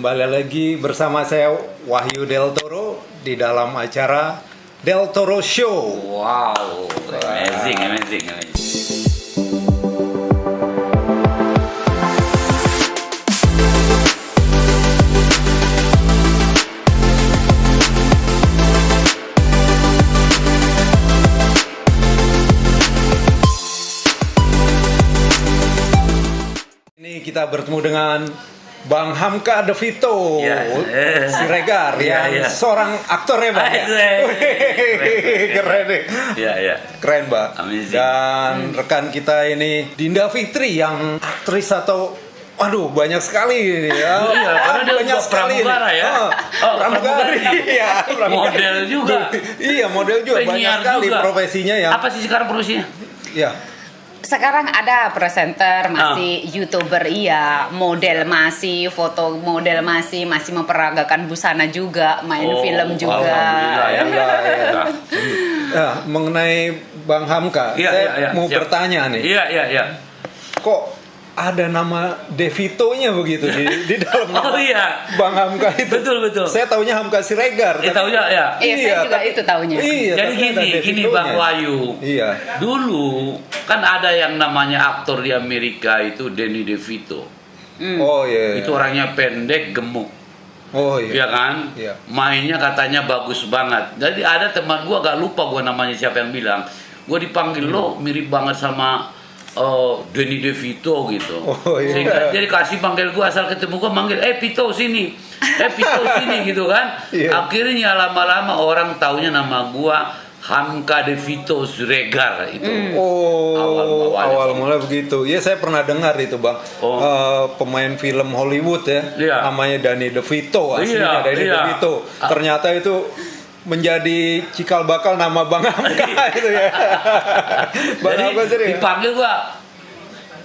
kembali lagi bersama saya Wahyu Del Toro di dalam acara Del Toro Show. Wow, amazing. Ini kita bertemu dengan Bang Hamka De Vito, Siregar, yang seorang aktor ya Bang. Keren deh. Keren Bang. Amazing. Dan rekan kita ini Dinda Fitri yang aktris atau banyak sekali ini ya. Karena dia banyak juga pramugara ya. Pramugari. Iya, Model juga. Iya, model juga. Banyak Penyiar sekali juga. profesinya ya. Apa sih sekarang profesinya? Ya. Sekarang ada presenter, masih YouTuber iya, model masih, foto model masih memperagakan busana juga, main film juga. Alhamdulillah ya. Ya, mengenai Bang Hamka, saya mau bertanya nih. Iya. Kok ada nama De Vito-nya begitu di dalam nama Bang Hamka itu? Betul. Saya taunya Hamka Siregar. Taunya ya. Iya, saya juga itu taunya. Iya, Jadi gini Bang Wahyu. Iya. Dulu kan ada yang namanya aktor di Amerika itu Danny DeVito. Oh iya. Itu orangnya pendek, gemuk. Oh iya. Iya kan? Iya. Mainnya katanya bagus banget. Jadi ada teman gua, gak lupa gua namanya siapa yang bilang, gua dipanggil lo mirip banget sama Danny DeVito gitu. Oh, iya. Sehingga dia dikasih panggil gua, asal ketemu gua manggil Vito sini. Vito sini gitu kan. Iya. Akhirnya lama-lama orang taunya nama gua Hamka De Vito Siregar itu. Awal mula begitu. Iya, saya pernah dengar itu Bang. Pemain film Hollywood ya. Iya. Namanya Danny DeVito, aslinya Danny DeVito. Ternyata itu menjadi cikal bakal nama Bang Hamka itu ya. Bang Jadi Hamka serius. dipanggil gua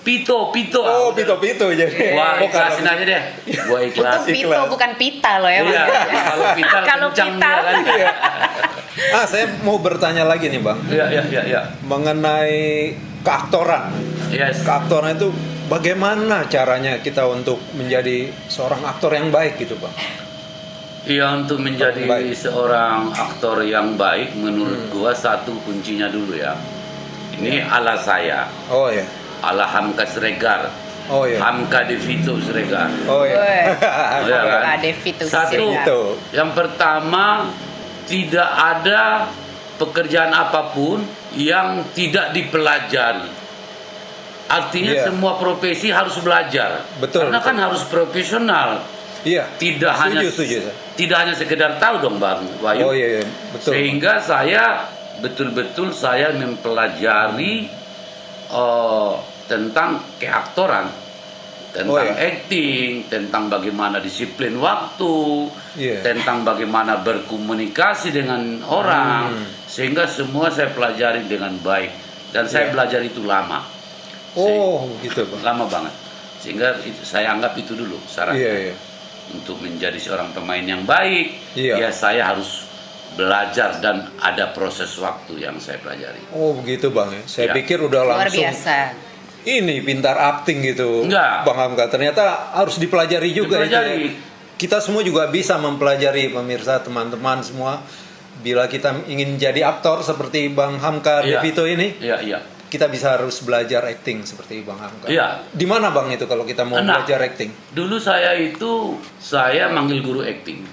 Pito. Oh, Pito jadi. Wah, ikhlasin aja deh. Gua ikhlas. Untuk Pito bukan pita loh ya. Iya, kalau pita Kalau kencang pita. dia kan. Iya. Saya mau bertanya lagi nih Bang. Iya. Mengenai keaktoran. Yes. Keaktoran itu bagaimana caranya kita untuk menjadi seorang aktor yang baik gitu Bang? Iya, untuk menjadi Baik. seorang aktor yang baik menurut gua satu kuncinya dulu ya. Ini ala saya, Oh ya. ala Hamka Siregar. Oh ya. Hamka De Vito Siregar. Oh ya. Iya kan? Hamka De Vito Satu, Siregar. yang pertama, tidak ada pekerjaan apapun yang tidak dipelajari. Artinya Iya. semua profesi harus belajar. Betul, Karena kan betul. harus profesional. Iya. Tidak Setuju. tidak hanya sekedar tahu dong Bang Wahyu. Oh iya, betul. Sehingga saya betul-betul saya mempelajari tentang keaktoran, tentang acting, tentang bagaimana disiplin waktu, tentang bagaimana berkomunikasi dengan orang, sehingga semua saya pelajari dengan baik dan saya belajar itu lama. Gitu Bang. Lama banget. Sehingga saya anggap itu dulu syaratnya. Iya. Untuk menjadi seorang pemain yang baik, Iya. ya saya harus belajar dan ada proses waktu yang saya pelajari. Oh begitu Bang ya. Saya Iya. pikir udah Luar langsung biasa. ini pintar acting gitu. Enggak. Bang Hamka ternyata harus dipelajari juga Dipelajari. itu. Kita semua juga bisa mempelajari, pemirsa, teman-teman semua. Bila kita ingin jadi aktor seperti Bang Hamka De Vito ini, Iya. kita bisa harus belajar acting seperti Bang Hamka. Iya. Di mana Bang itu kalau kita mau belajar acting? Dulu saya manggil guru acting.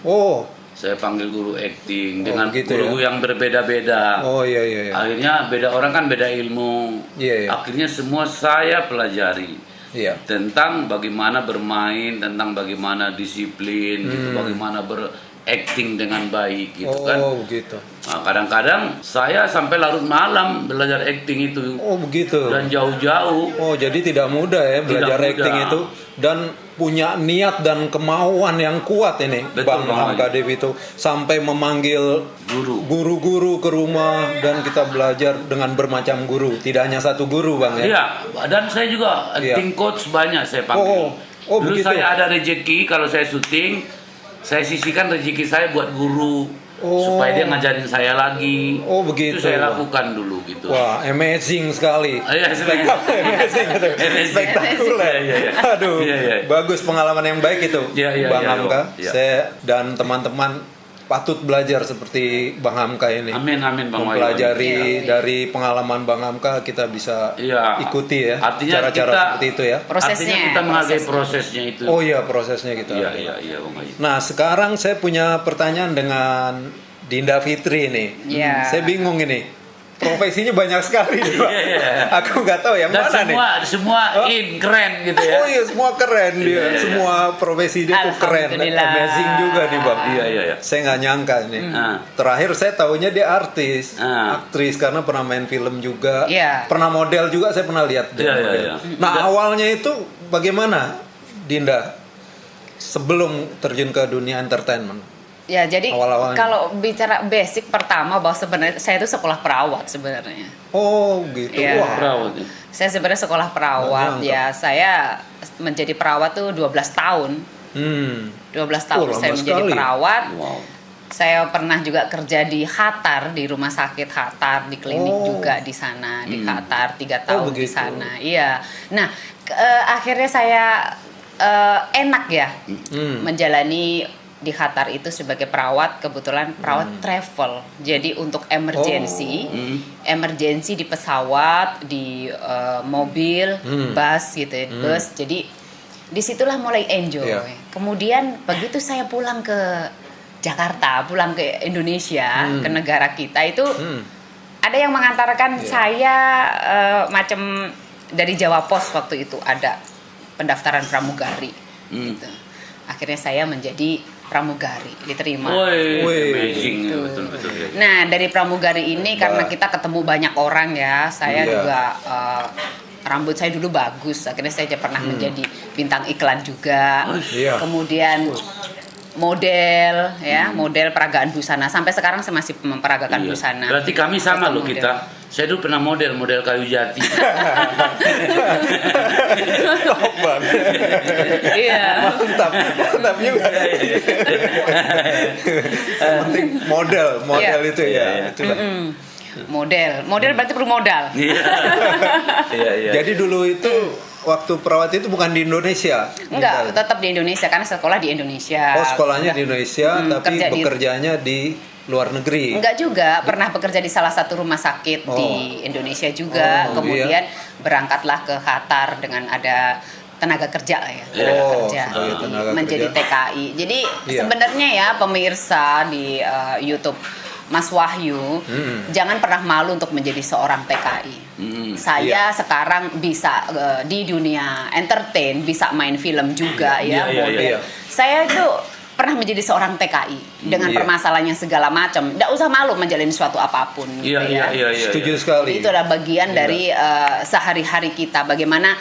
Saya panggil guru acting dengan gitu guru yang berbeda-beda. Oh iya. Akhirnya beda orang kan beda ilmu. Iya. Akhirnya semua saya pelajari. Iya. Tentang bagaimana bermain, tentang bagaimana disiplin, gitu, bagaimana berakting dengan baik gitu kan. Oh begitu. Nah, kadang-kadang saya sampai larut malam belajar acting itu. Oh begitu. Dan jauh-jauh. Oh jadi tidak mudah ya belajar Tidak acting mudah. itu, dan punya niat dan kemauan yang kuat ini. Betul, Bang Hamka De Vito sampai memanggil guru-guru ke rumah dan kita belajar dengan bermacam guru, tidak hanya satu guru Bang ya. Iya, dan saya juga acting coach banyak saya panggil. Oh, Dulu begitu. saya ada rezeki kalau saya syuting, saya sisihkan rezeki saya buat guru supaya dia ngajarin saya lagi. Oh begitu. Itu saya lakukan dulu gitu. Wah, amazing sekali. Iya, amazing, spektakuler. Aduh, bagus, pengalaman yang baik itu, Bang Hamka. Saya dan teman-teman patut belajar seperti Bang Hamka ini. Amin Bang Wayu. Mempelajari dari pengalaman Bang Hamka, kita bisa ikuti ya. Artinya cara-cara seperti itu ya. Artinya kita menghargai prosesnya itu. Oh iya, prosesnya kita. Iya Bang Wayu. Nah, sekarang saya punya pertanyaan dengan Dinda Fitri nih. Saya bingung ini. Profesinya banyak sekali nih, Pak. Aku nggak tahu yang dan mana nih. Semua keren gitu ya. Oh iya, semua keren dia. Semua profesi dia tuh keren. Amazing juga nih, Bang. Iya. Saya nggak nyangka nih. Terakhir saya taunya dia artis, aktris karena pernah main film juga. Pernah model juga, saya pernah lihat dia. Nah, awalnya itu bagaimana, Dinda? Sebelum terjun ke dunia entertainment. Ya, jadi kalau bicara basic pertama bahwa sebenarnya saya itu sekolah perawat sebenarnya. Oh, gitu. Wah, perawat. Saya sebenarnya sekolah perawat. Ya, saya menjadi perawat tuh 12 tahun. 12 tahun saya menjadi perawat. Wow. Saya pernah juga kerja di Qatar, di rumah sakit Qatar, di klinik juga di sana, di Qatar 3 tahun di sana. Iya. Nah, akhirnya saya enak ya menjalani di Qatar itu sebagai perawat, kebetulan perawat travel. Jadi untuk emergency di pesawat, di mobil, bus gitu ya, bus. Jadi disitulah mulai enjoy. Kemudian begitu saya pulang ke Jakarta, pulang ke Indonesia, ke negara kita itu ada yang mengantarkan saya macam dari Jawa Pos waktu itu ada pendaftaran pramugari. Gitu. Akhirnya saya menjadi pramugari, diterima. Amazing. Betul. Nah, dari pramugari ini karena kita ketemu banyak orang ya, saya juga rambut saya dulu bagus, akhirnya saya pernah menjadi bintang iklan juga. Kemudian model ya, model peragaan busana. Sampai sekarang saya masih memperagakan busana. Berarti kami sama loh kita. Saya dulu pernah model kayu jati. Top banget. Iya. Mantap juga. Penting model itu ya. Itu Model berarti perlu modal. Iya. Jadi dulu itu waktu perawat itu bukan di Indonesia? Enggak, tetap di Indonesia karena sekolah di Indonesia. Oh, sekolahnya di Indonesia, tapi bekerjanya di luar negeri? Enggak juga, pernah bekerja di salah satu rumah sakit di Indonesia juga. Kemudian berangkatlah ke Qatar dengan ada tenaga kerja ya, menjadi TKI. Jadi sebenarnya ya pemirsa di YouTube Mas Wahyu, jangan pernah malu untuk menjadi seorang TKI. Saya sekarang bisa di dunia entertain, bisa main film juga model. Saya itu pernah menjadi seorang TKI dengan permasalahannya segala macam. Nggak usah malu menjalani suatu apapun. Iya. Setuju sekali. Itu adalah bagian dari sehari-hari kita. Bagaimana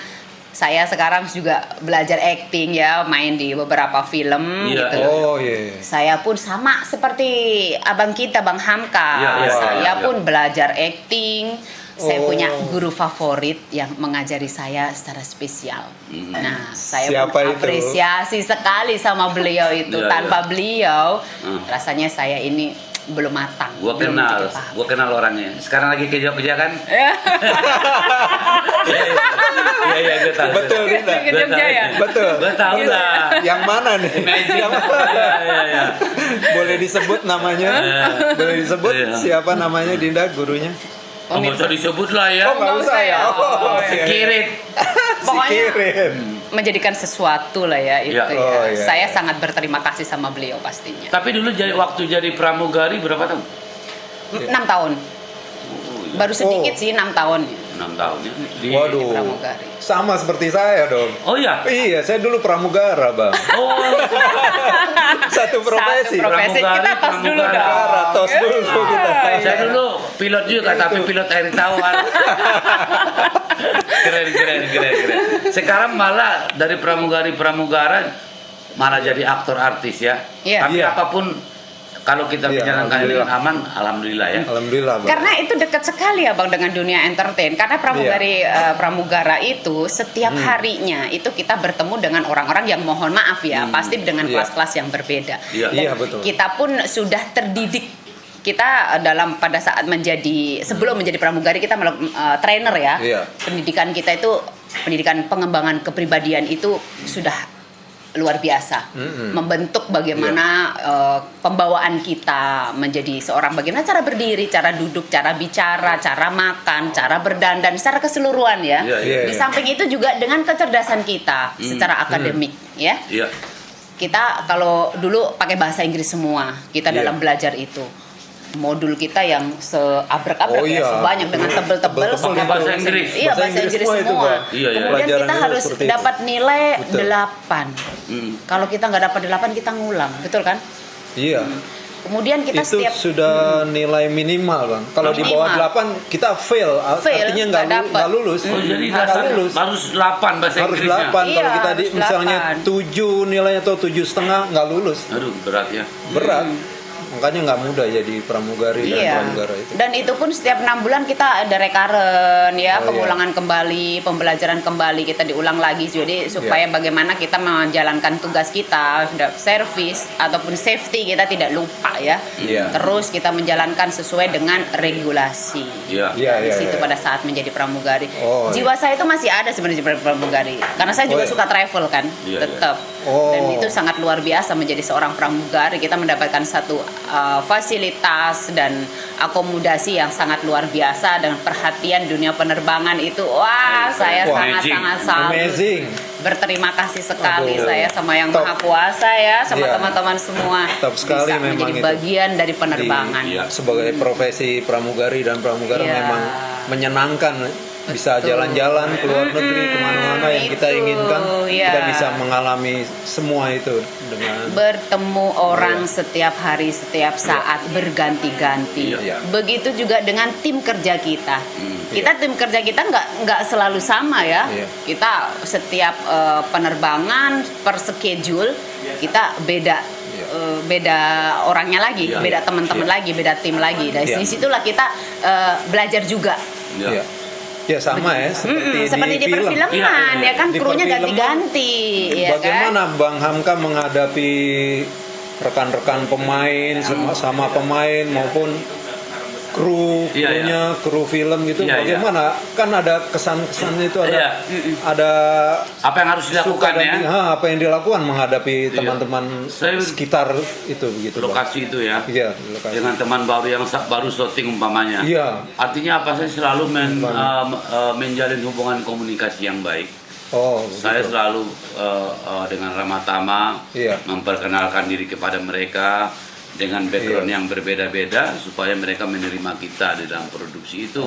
saya sekarang juga belajar acting ya, main di beberapa film gitu. Saya pun sama seperti abang kita, Bang Hamka. Saya pun belajar acting. Saya punya guru favorit yang mengajari saya secara spesial. Nah, saya pun apresiasi sekali sama beliau itu. Tanpa beliau, rasanya saya ini belum matang. Gua kenal orangnya. Sekarang lagi ke Jogja kan? Iya, gue tahu. Betul, Betul. Gue tahu lah. Yang mana nih? Yang mana? Boleh disebut namanya? Boleh disebut siapa namanya, Dinda, gurunya? Nggak usah disebut lah ya. Nggak usah ya. Sikirit. Pokoknya menjadikan sesuatu lah ya itu Saya sangat berterima kasih sama beliau pastinya. Tapi dulu waktu jadi pramugari berapa tahun? 6 tahun. Baru sedikit sih 6 tahun. 6 tahun ya. Waduh. Pramugari. Sama seperti saya dong. Oh iya? Iya, saya dulu pramugara, Bang. Satu profesi. Kita tos dulu dong. Tos dulu kita. Saya dulu pilot juga, tapi pilot air tawar. Keren. Sekarang malah dari pramugara malah jadi aktor artis ya. Tapi apapun kalau kita menjalankan dengan aman, alhamdulillah ya. Alhamdulillah, Bang. Karena itu dekat sekali ya Bang dengan dunia entertain. Karena pramugara itu setiap harinya itu kita bertemu dengan orang-orang yang mohon maaf ya, pasti dengan kelas-kelas yang berbeda. Dan betul. kita pun sudah terdidik. Kita pada saat sebelum menjadi pramugari kita trainer ya. Pendidikan kita itu pendidikan pengembangan kepribadian itu sudah luar biasa, membentuk bagaimana pembawaan kita menjadi seorang, bagaimana cara berdiri, cara duduk, cara bicara, cara makan, cara berdandan secara keseluruhan ya. Di samping itu juga dengan kecerdasan kita secara akademik ya. Kita kalau dulu pakai bahasa Inggris semua kita dalam belajar itu. Modul kita yang seabrek-abrek sebanyak dengan tebel-tebel pakai bahasa Inggris. Iya, bahasa Inggris semua. Kemudian kita harus dapat nilai 8. Kalau kita nggak dapat 8 kita ngulang, betul kan? Iya. Kemudian kita itu sudah nilai minimal, Bang. Kalau di bawah 8 kita fail artinya nggak lulus. Jadi harus 8 bahasa Inggrisnya. Harus 8 kalau kita misalnya 7 nilainya atau 7,5 nggak lulus. Aduh, berat ya. Berat. Makanya nggak mudah jadi pramugari dan pramugara itu. Dan itu pun setiap 6 bulan kita ada recurrent ya, pengulangan kembali, pembelajaran kembali, kita diulang lagi. Jadi supaya bagaimana kita menjalankan tugas kita, servis ataupun safety kita tidak lupa ya. Terus kita menjalankan sesuai dengan regulasi. Di situ pada saat menjadi pramugari. Jiwa saya itu masih ada sebenarnya pramugari. Karena saya juga suka travel kan, tetap. Dan itu sangat luar biasa menjadi seorang pramugari. Kita mendapatkan satu fasilitas dan akomodasi yang sangat luar biasa, dengan perhatian dunia penerbangan itu saya sangat-sangat salut, berterima kasih sekali saya sama yang Maha Kuasa ya, sama teman-teman semua bisa menjadi bagian dari penerbangan. Sebagai profesi pramugari dan pramugara memang menyenangkan, bisa jalan-jalan ke luar negeri kemana-mana yang kita inginkan. Kita bisa mengalami semua itu dengan bertemu orang setiap hari, setiap saat, berganti-ganti. Begitu juga dengan tim kerja kita. Tim kerja kita nggak selalu sama ya. Kita setiap penerbangan per schedule kita beda orangnya lagi, beda teman-teman lagi, beda tim lagi. Dari situlah kita belajar juga. Ya sama ya, seperti di perfilman ya kan, krunya ganti-ganti ya. Bagaimana Bang Hamka menghadapi rekan-rekan pemain sama pemain maupun krunya kru film gitu, bagaimana kan ada kesan-kesan itu, ada apa yang harus dilakukan apa yang dilakukan menghadapi teman-teman sekitar itu begitu lokasi Bang. Itu ya, lokasi. Dengan teman baru yang baru syuting umpamanya, artinya apa, saya selalu menjalin hubungan komunikasi yang baik. Saya selalu dengan ramah tamah memperkenalkan diri kepada mereka dengan background yang berbeda-beda supaya mereka menerima kita di dalam produksi itu.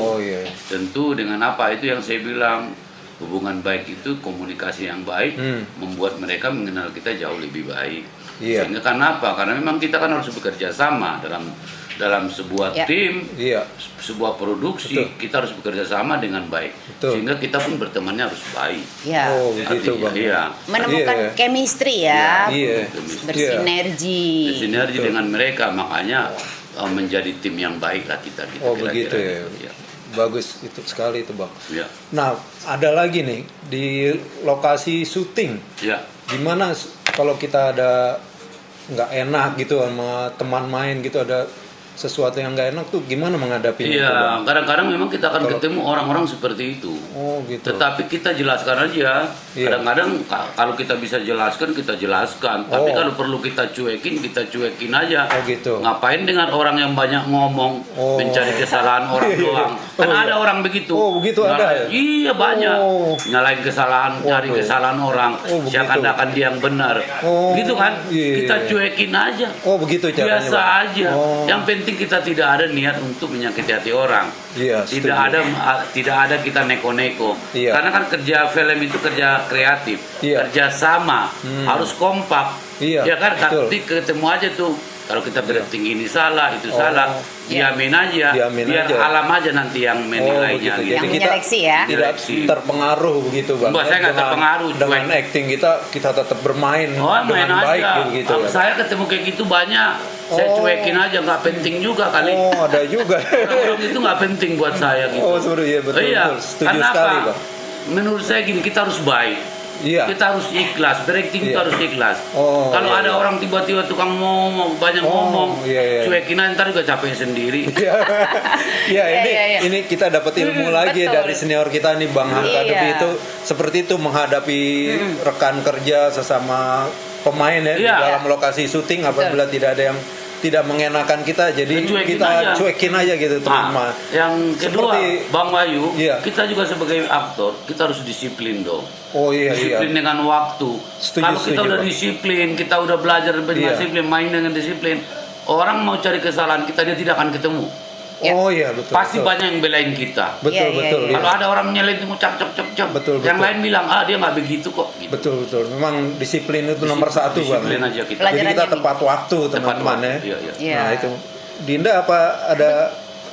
Tentu dengan apa itu yang saya bilang, hubungan baik itu, komunikasi yang baik membuat mereka mengenal kita jauh lebih baik. Sehingga karena apa? Karena memang kita kan harus bekerja sama dalam sebuah tim, sebuah produksi. Kita harus bekerja sama dengan baik. Sehingga kita pun bertemannya harus baik. Begitu Bang. Menemukan chemistry ya, bersinergi. Bersinergi dengan mereka, makanya menjadi tim yang baik lah kita. Begitu ya. Bagus itu sekali itu Bang. Nah, ada lagi nih di lokasi syuting. Gimana kalau kita ada nggak enak gitu sama teman main gitu, ada sesuatu yang nggak enak tuh gimana menghadapinya? Kadang-kadang memang kita akan ketemu orang-orang seperti itu. Gitu. Tetapi kita jelaskan aja. Kadang-kadang kalau kita bisa jelaskan, kita jelaskan. Tapi kalau perlu kita cuekin aja. Gitu. Ngapain dengan orang yang banyak ngomong, mencari kesalahan orang doang? Kan ada orang begitu. Begitu ada ya? Iya, banyak. Nyalain kesalahan, cari kesalahan orang. Seakan-akan dia yang benar. Gitu kan? Kita cuekin aja. Begitu caranya. Biasa aja. Yang penting kita tidak ada niat untuk menyakiti hati orang. Tidak ada kita neko-neko. Karena kan kerja film itu kerja kreatif, kerja sama, harus kompak. Ya kan, tapi ketemu aja tuh. Kalau kita berarti ini salah, itu salah, diamin aja, biar alam aja nanti yang menilainya. Gitu. Yang menyeleksi ya. Tidak terpengaruh begitu Bang. Saya nggak terpengaruh. Dengan acting kita tetap bermain dengan baik gitu. Saya ketemu kayak gitu banyak. Saya cuekin aja, nggak penting juga kali. Oh, ada juga. Orang itu nggak penting buat saya gitu. Oh, sebenarnya betul, Iya. betul. Setuju Karena sekali, apa? Pak. Menurut saya gini, kita harus baik. Iya. Kita harus ikhlas, berakting itu Iya. harus ikhlas. Oh, Kalau iya, ada iya. orang tiba-tiba tukang ngomong, banyak ngomong, iya, iya. cuekin aja, ntar juga capek sendiri. Iya, Iya, ini iya, iya. ini kita dapat ilmu lagi betul. dari senior kita nih Bang Hamka Iya. Devi itu seperti itu menghadapi rekan kerja sesama pemain ya di Iya. dalam lokasi syuting apabila tidak ada yang tidak mengenakan kita, jadi Cuekin kita aja. cuekin aja gitu teman-teman. Yang kedua, Seperti- Bang Wahyu, Iya. kita juga sebagai aktor, kita harus disiplin dong. Oh iya Disiplin iya. dengan waktu. Setuju, Kalau kita setuju, udah Bang. disiplin, kita udah belajar dengan Iya. disiplin, main dengan disiplin, orang mau cari kesalahan kita dia tidak akan ketemu. Ya. Oh iya betul. Pasti betul. banyak yang belain kita. Betul Iya, iya, betul. iya. iya. Kalau ada orang nyelin cap cap cap cap, Betul, yang betul. lain bilang dia nggak begitu kok. Gitu. Betul betul. Memang disiplin itu nomor satu Bang. Disiplin aja kita. Pelajaran Jadi kita Pelajarannya tepat waktu Tepat teman-teman waktu. ya. Iya, iya. Iya. Nah itu. Dinda apa ada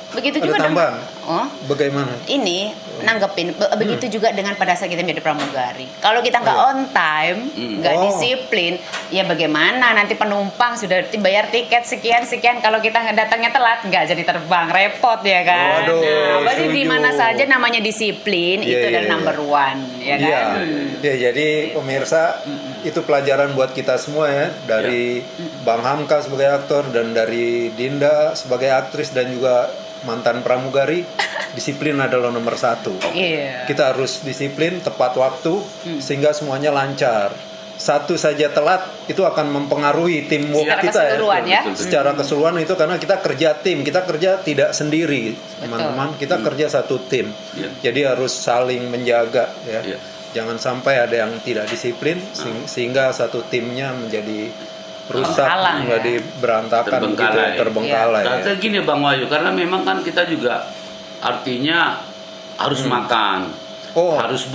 Begitu ada juga tambahan? Oh, Bagaimana? ini nanggepin begitu juga dengan pada saat kita menjadi pramugari. Kalau kita nggak on time, nggak Oh. disiplin, ya bagaimana nanti penumpang sudah bayar tiket sekian sekian, kalau kita datangnya telat nggak jadi terbang, repot ya kan. Waduh, Nah, berarti di setuju. mana saja namanya disiplin Iya, itu iya, adalah iya. number one, ya kan. Iya, ya, jadi pemirsa itu pelajaran buat kita semua ya dari Bang Hamka sebagai aktor dan dari Dinda sebagai aktris dan juga mantan pramugari. Disiplin adalah nomor satu. Iya. Kita harus disiplin, tepat waktu sehingga semuanya lancar. Satu saja telat itu akan mempengaruhi teamwork Secara kita keseluruhan ya. Secara keseluruhan itu karena kita kerja tim, kita kerja tidak sendiri, Betul. teman-teman. Kita kerja satu tim. Iya. Jadi harus saling menjaga ya. Iya. Jangan sampai ada yang tidak disiplin sehingga satu timnya menjadi rusak, Terhalang, menjadi berantakan Terbengkalai. terbengkalai. Iya. ya. Kata gini Bang Wahyu, karena memang kan kita juga artinya harus makan. Oh. Harus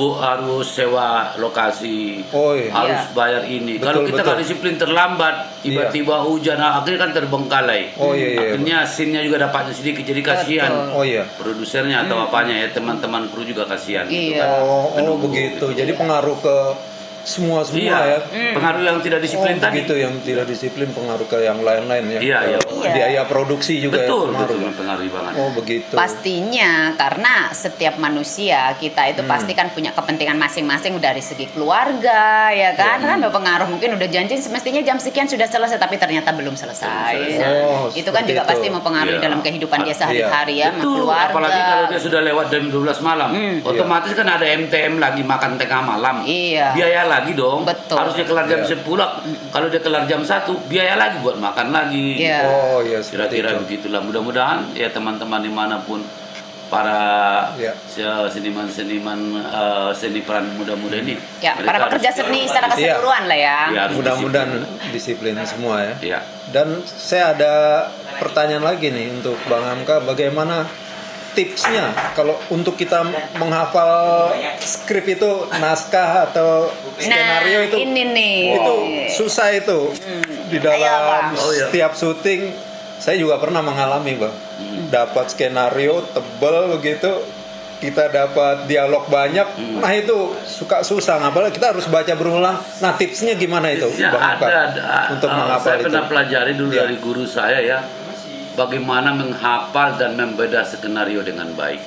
sewa lokasi, Oh, iya. harus Iya. bayar ini. Betul, Kalau kita betul. nggak disiplin terlambat, tiba-tiba hujan, akhirnya kan terbengkalai. Oh, iya, iya. Akhirnya scene-nya juga dapatnya sedikit, jadi kasihan. Betul. Oh iya. Produsernya atau apanya ya, teman-teman kru juga kasihan. gitu Iya. kan. Oh Menunggu, begitu. gitu. Jadi pengaruh ke semua Iya, ya. pengaruh yang tidak disiplin tadi. Begitu yang tidak disiplin pengaruh ke yang lain-lain ya. Iya, iya. Ke biaya produksi juga Betul, ya pengaruh. betul, mempengaruhi banget. Oh begitu. Pastinya, karena setiap manusia kita itu pasti kan punya kepentingan masing-masing dari segi keluarga, ya kan? Kan berpengaruh, mungkin udah janji semestinya jam sekian sudah selesai, tapi ternyata belum selesai. Nah, Oh, itu kan seperti juga itu. pasti mempengaruhi Iya. dalam kehidupan dia sehari-hari ya, sama Betul, keluarga. apalagi kalau dia sudah lewat jam 12 malam, otomatis kan ada MTM lagi, makan tengah malam. Iya. Biaya lagi dong. Betul. Harusnya kelar jam Iya. 10. Kalau dia kelar jam 1, biaya lagi buat makan lagi. Iya. Oh iya seperti Kira-kira itu. begitulah. Mudah-mudahan ya teman-teman dimanapun para Iya. seniman-seniman seni peran muda-muda ini. Ya, mereka para pekerja harus- seni secara keseluruhan lah ya. Iya, harus Mudah-mudahan disiplin semua ya. Iya. Dan saya ada pertanyaan lagi nih untuk Bang Hamka, bagaimana tipsnya kalau untuk kita menghafal skrip itu, naskah atau skenario itu ini nih. itu susah itu di Ayo, dalam Bang. Oh, iya. setiap syuting. Saya juga pernah mengalami Bang, dapat skenario tebel begitu, kita dapat dialog banyak, nah itu suka susah, apalagi kita harus baca berulang. Nah tipsnya gimana itu Ya, Bang Hamka ada. untuk menghafal saya itu? pernah pelajari dulu Iya. dari guru saya ya, bagaimana menghafal dan membedah skenario dengan baik.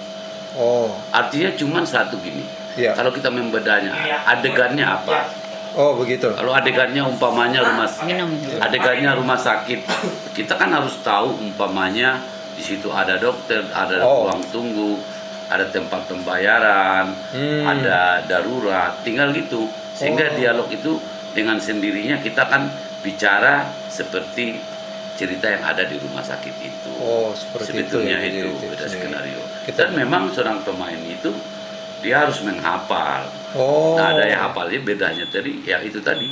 Oh, Artinya cuma satu gini. Iya. Kalau kita membedahnya, adegannya apa? oh begitu. Kalau adegannya umpamanya Minum. adegannya rumah sakit, kita kan harus tahu umpamanya di situ ada dokter, ada Oh. ruang tunggu, ada tempat pembayaran, ada darurat, tinggal gitu. Sehingga dialog itu dengan sendirinya kita kan bicara seperti cerita yang ada di rumah sakit itu. Oh, seperti Sebetulnya itu ya, itu jadi beda tipsnya. skenario. Kita- Dan memang seorang pemain itu dia harus menghafal. Oh. Nah, ada yang hafalnya bedanya tadi, ya itu tadi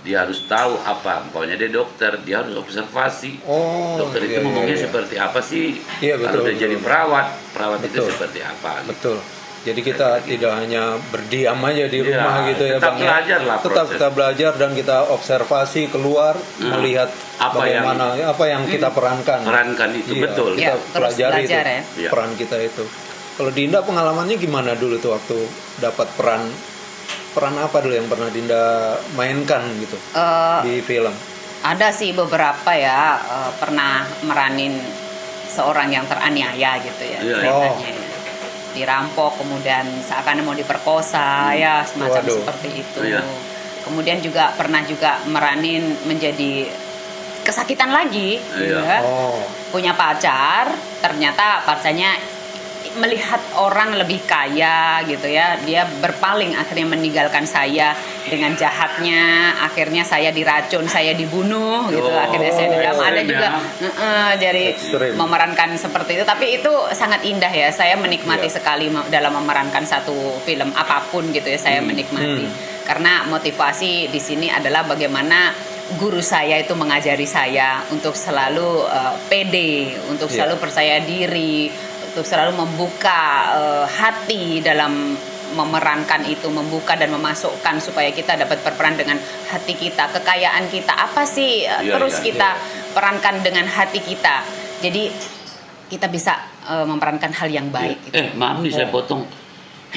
dia harus tahu apa. Umpamanya dia dokter, dia harus observasi. Oh, Dokter iya, itu ngomongnya iya, iya. seperti apa sih? Iya, Kalau betul, dia jadi betul. perawat, perawat itu Betul. seperti apa? Gitu. Betul. Jadi kita tidak hanya berdiam aja di Iya, rumah gitu ya tetap Bang ya. belajar lah Tetap proses. kita belajar dan kita observasi keluar, melihat Apa bagaimana apa yang kita perankan. Perankan itu, Iya, betul. Kita Ya, terus pelajari itu belajar ya. Iya. peran kita itu. Kalau Dinda pengalamannya gimana dulu tuh waktu dapat peran apa dulu yang pernah Dinda mainkan gitu Eh, di film? Ada sih beberapa ya, pernah meranin seorang yang teraniaya gitu ya ceritanya. Dirampok kemudian seakan mau diperkosa ya semacam seperti itu. Kemudian juga pernah juga meranin menjadi kesakitan lagi ya. Punya pacar, ternyata pacarnya melihat orang lebih kaya gitu ya, dia berpaling akhirnya meninggalkan saya dengan jahatnya, akhirnya saya diracun, saya dibunuh gitu, akhirnya saya diam. Ada juga jadi memerankan seperti itu, tapi itu sangat indah ya, saya menikmati sekali dalam memerankan satu film apapun gitu ya, saya menikmati karena motivasi di sini adalah bagaimana guru saya itu mengajari saya untuk selalu pede, untuk selalu percaya diri, untuk selalu membuka hati dalam memerankan itu, membuka dan memasukkan supaya kita dapat berperan dengan hati kita, kekayaan kita apa sih terus kita perankan dengan hati kita, jadi kita bisa memerankan hal yang baik. Maaf nih saya potong,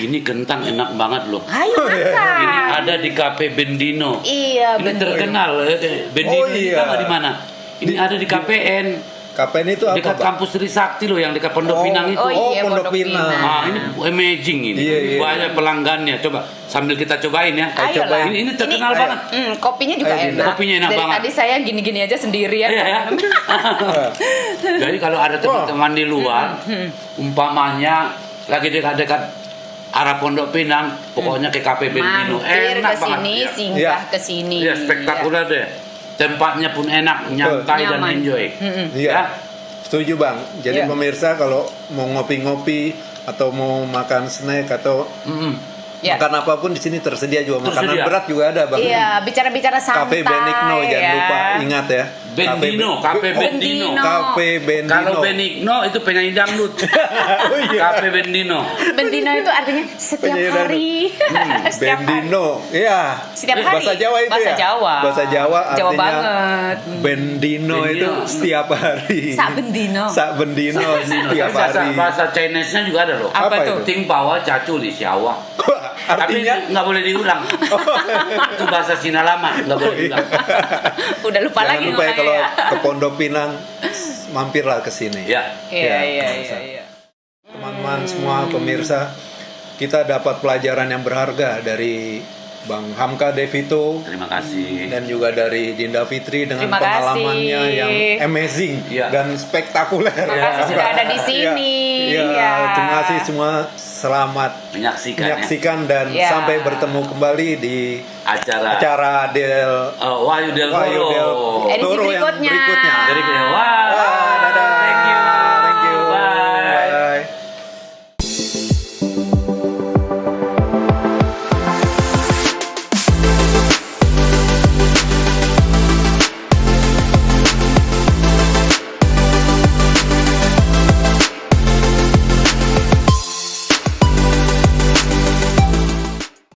ini kentang enak banget loh. Ayo makan. Ini ada di Cafe Bendino. Iya, ini terkenal. Bendino ini di mana? Ini ada di KPN. KPN itu apa, dekat kampus Trisakti loh, yang dekat Pondok Pinang itu. Pondok Pinang. Ini amazing ini. Banyak pelanggannya. Coba sambil kita cobain ya. Cobain. Ini terkenal banget. Kopinya juga enak. Kopinya enak dari banget. Tadi saya gini-gini aja sendirian. Ya. Jadi kalau ada teman-teman di luar, umpamanya lagi dekat-dekat arah Pondok Pinang, pokoknya ke Cafe Bendino. Enak banget. Singgah ke sini. Iya, spektakuler deh. Tempatnya pun enak, nyantai dan enjoy. Iya. Setuju Bang. Jadi pemirsa kalau mau ngopi-ngopi atau mau makan snack atau makan apapun di sini tersedia juga. Makanan berat juga ada Bang. Iya, bicara-bicara santai. Cafe Benigno jangan lupa ingat ya. Cafe Bendino. Cafe Bendino. Kalau Benigno itu penyanyi dangdut. Cafe Bendino. Bendino itu artinya setiap hari. Bendino, iya. Setiap hari. Bahasa Jawa itu Bahasa ya. Jawa. Bahasa Jawa artinya. Jawa banget. Bendino itu setiap hari. Sak Bendino. Sak Bendino setiap hari. Bahasa Chinese-nya juga ada loh. Apa tuh? Ting Pawa Cacu Li Xiawa. Artinya tapi nggak boleh diulang. Itu bahasa Cina lama, nggak boleh diulang. Udah lupa jangan lagi. Lupa ya kalau ke Pondok Pinang mampirlah ke sini. Iya. Teman-teman semua pemirsa, kita dapat pelajaran yang berharga dari Bang Hamka Devito. Terima kasih. Dan juga dari Dinda Fitri dengan pengalamannya yang amazing dan spektakuler. Terima kasih sudah ada di sini. Terima kasih semua. Selamat menyaksikan dan sampai bertemu kembali di acara Wahyu Del Toro edisi berikutnya. Wah.